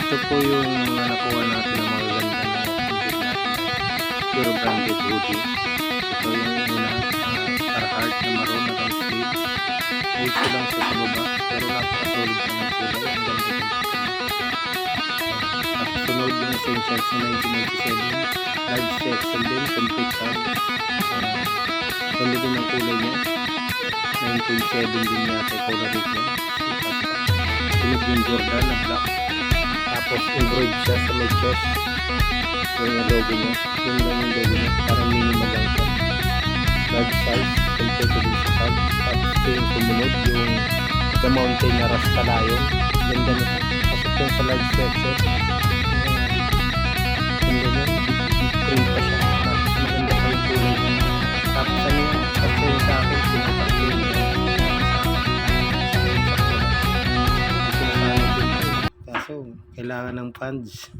Ito po yung mga nakuha natin ng mga ganda na outfit natin na pure branded hoodie. Ito yung una, Carhartt na maroon na long sleeve. Uso lang siya sa baba, pero napaka-solid pa ng kulay. Ang ganda din sa kanya. At sunod yung Essentials na 1997. Large section din, complete tag. Ganda din ang kulay niya. 9.7 din yata yung color rate niya. Sunod yung Jordan na black. Tapos embroidered siya sa may chest. Yung logo niya. Yun lang yung logo niya. Parang minimal lang siya. Large size. Compared to din sa tag. Tapos ito yung sumunod. Yung The Mountain na Rasta Lion. Ganda nito. Pasok yung sa large section. Ganda niya. Deep print pa siya. Tapos maganda pa yung kulay niya. Tapos ano yun? Kasi yung sa akin. Sinukat ko yun. Kaso kailangan ng funds.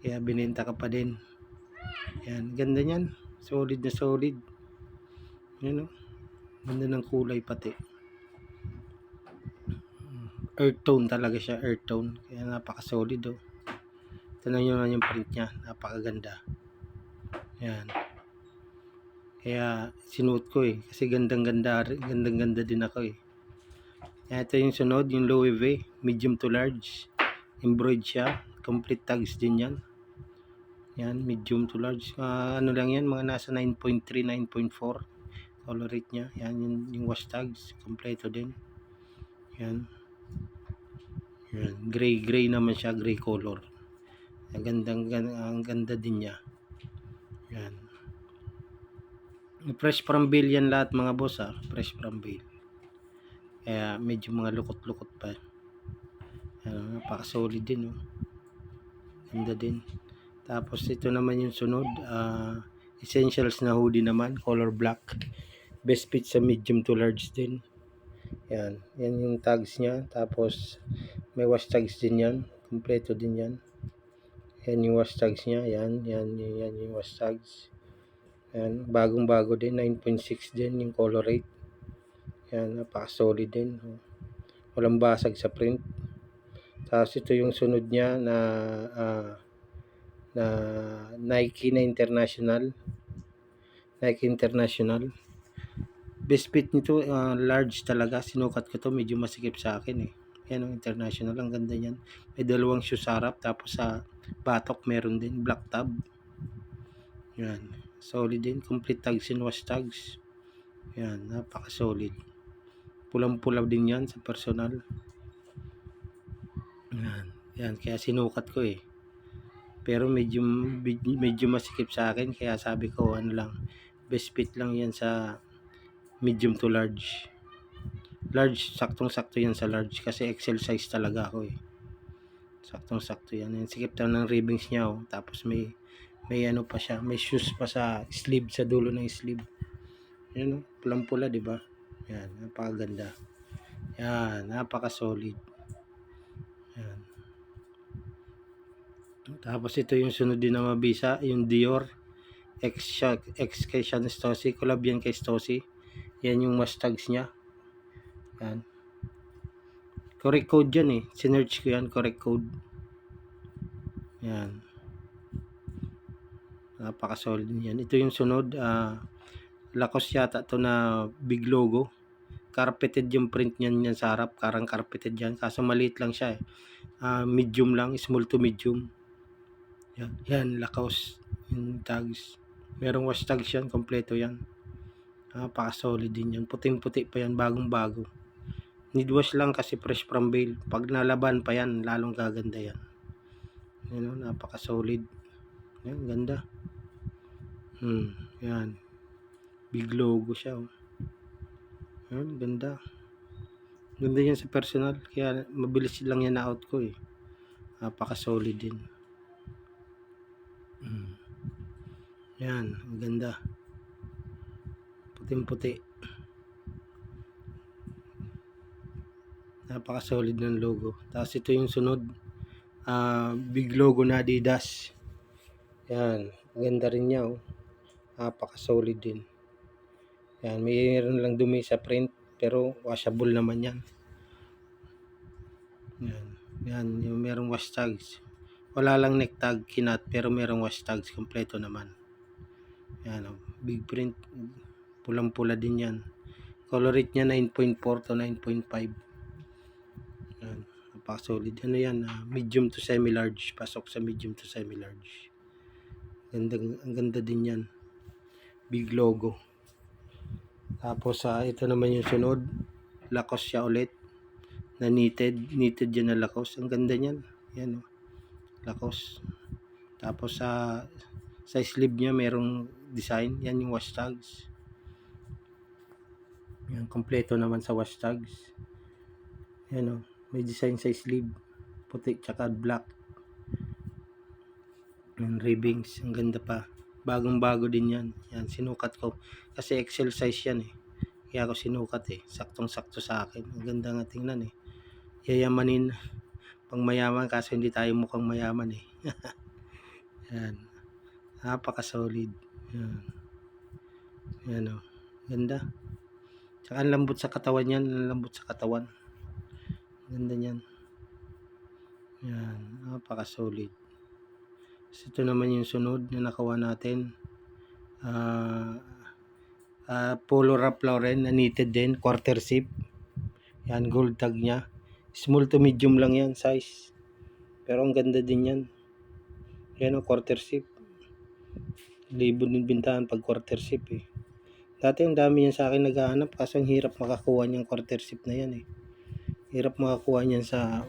Kaya binenta ka pa din. Yan, ganda niyan. Solid na solid. Yan o. Ganda ng kulay pati. Earth tone talaga siya, earth tone. Kaya napaka-solid o. Tignan nyo lang yung print niya. Napakaganda. Yan. Kaya sinuot ko eh. Kasi gandang-ganda din ako eh. Yan, ito yung sunod, yung Louis V. Medium to large. Embroidered siya. Complete tags din yan. Yan, medium to large. Ano lang yan, mga nasa 9.3, 9.4 color rate niya. Yan, yung wash tags. Kompleto din. Yan. Yan. Gray naman siya, gray color. Ang ganda din niya. Yan. Fresh from bale yan lahat mga boss ha. Fresh from bale. Kaya medyo mga lukot-lukot pa. Yan, napaka-solid din oh. Ganda din. Tapos ito naman yung sunod, Essentials na hoodie naman, color black. Best fit sa medium to large din. Yan, yan yung tags niya. Tapos may wash tags din yan. Kompleto din yan. Yan yung wash tags niya. Yan yung wash tags. Yan, bagong-bago din, 9.6 din yung color rate. Yan, napaka-solid din. Walang basag sa print. Tapos ito yung sunod niya na Nike International. Best fit nito, large talaga. Sinukat ko to, medyo masikip sa akin eh. Yan ang international, ang ganda niyan. May dalawang shoe sa harap, tapos sa batok meron din black tab. Yan, solid din. Complete tags and wash tags. Yan, napaka solid. Pulang-pulaw din yan sa personal. Yan, kaya sinukat ko eh. Pero medyo masikip sa akin, kaya sabi ko ano lang, best fit lang yan sa medium to large. Large, saktong-sakto yan sa large kasi XL size talaga ako eh. Saktong-sakto yan. Yan, sikip daw ng ribbings niya oh. Tapos may ano pa siya, may shoes pa sa sleeve, sa dulo ng sleeve. Yan oh, pulang-pula, di ba? Yan, napakaganda. Yan, napaka-solid. Yan. Tapos ito yung sunod din na mabisa, yung Dior X kay Sean Stossy. Collab yan kay Stossy. Yan yung mustags niya. Yan. Correct code yan eh. Sinearch ko yan, correct code. Yan. Napaka-solid yan. Ito yung sunod. Lacoste yata to na big logo. Carpeted yung print niyan sa harap. Karang carpeted yan. Kaso maliit lang siya eh. Medium lang. Small to medium. Yan, Lacoste yung tags. Merong wash tags yan, kompleto yan. Napaka-solid din yan. Puting-puti pa yan, bagong-bago. Need wash lang kasi fresh from bale. Pag nalaban pa yan, lalong gaganda yan. Yan, napaka-solid. Yan, ganda. Yan. Big logo siya. Oh. Yan, ganda. Ganda yan sa personal. Kaya mabilis lang yan na out ko eh. Napaka-solid din. Yan, ang ganda. Puting-puti. Napaka-solid ng logo. Tapos ito yung sunod. Big logo na Adidas. Yan, ganda rin niya oh. Napaka-solid din. Yan, mayroon lang dumi sa print pero washable naman yan. Yan. Yan, yung merong wash tags. Wala lang neck tag, kinat, pero merong wash tags, kompleto naman. Yan, big print, pulang-pula din yan. Color rate niya 9.4 to 9.5. Yan, napaka-solid. Ano yan, medium to semi-large. Pasok sa medium to semi-large. Ang ganda din yan. Big logo. Tapos ito naman yung sunod. Lacoste siya ulit. Na knitted. Knitted yan na Lacoste. Ang ganda niyan. Yan, Lacoste. Tapos sa sleeve niya merong design. Yan yung wash tags. Yan, kompleto naman sa wash tags. Yan, may design sa sleeve. Puti tsaka black. Yan, ribbings. Ang ganda pa. Bagong-bago din yan. Yan, sinukat ko. Kasi XL size yan eh. Kaya ako sinukat eh. Saktong-sakto sa akin. Ang ganda nga tingnan eh. Yayamanin. Pang mayaman kaso hindi tayo mukhang mayaman eh. Yan. Napaka-solid. Yan. Yan o. Ganda. Tsaka ang lambot sa katawan yan. Ang lambot sa katawan. Ganda niyan. Yan. Napaka-solid. So, ito naman yung sunod na nakuha natin. Polo Ralph Lauren na knitted din. Quarter zip. Yan. Gold tag niya. Small to medium lang yan size. Pero ang ganda din yan. Yan o. Quarter zip. Libo din bintahan pag quarter zip eh. Dati ang dami yan sa akin naghahanap kasi ang hirap makakuha niyang quarter zip na yan eh. Hirap makakuha niyan sa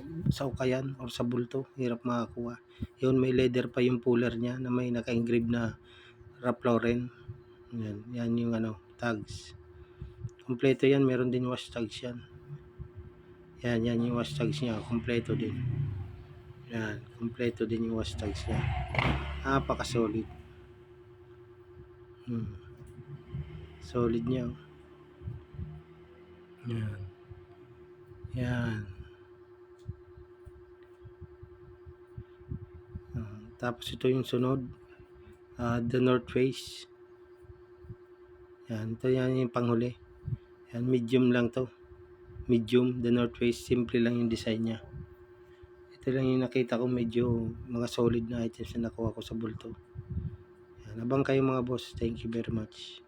ukayan or sa bulto. Hirap makakuha. Yun, may leather pa yung puller niya na may naka-engrave na Ralph Lauren. Yan yung tags. Kompleto yan. Meron din wash tags yan. Yan yung wash tags niya. Kompleto din. Yan, kompleto din yung wash tags niya. Napaka-solid. Solid niya. Yan. Yan. Tapos ito yung sunod. The North Face. Yan. Ito yan yung panghuli. Yan. Medium lang to. Medium. The North Face. Simple lang yung design niya. Ito lang yung nakita ko medyo mga solid na items na nakuha ko sa bulto. Yan. Abang kayo mga boss. Thank you very much.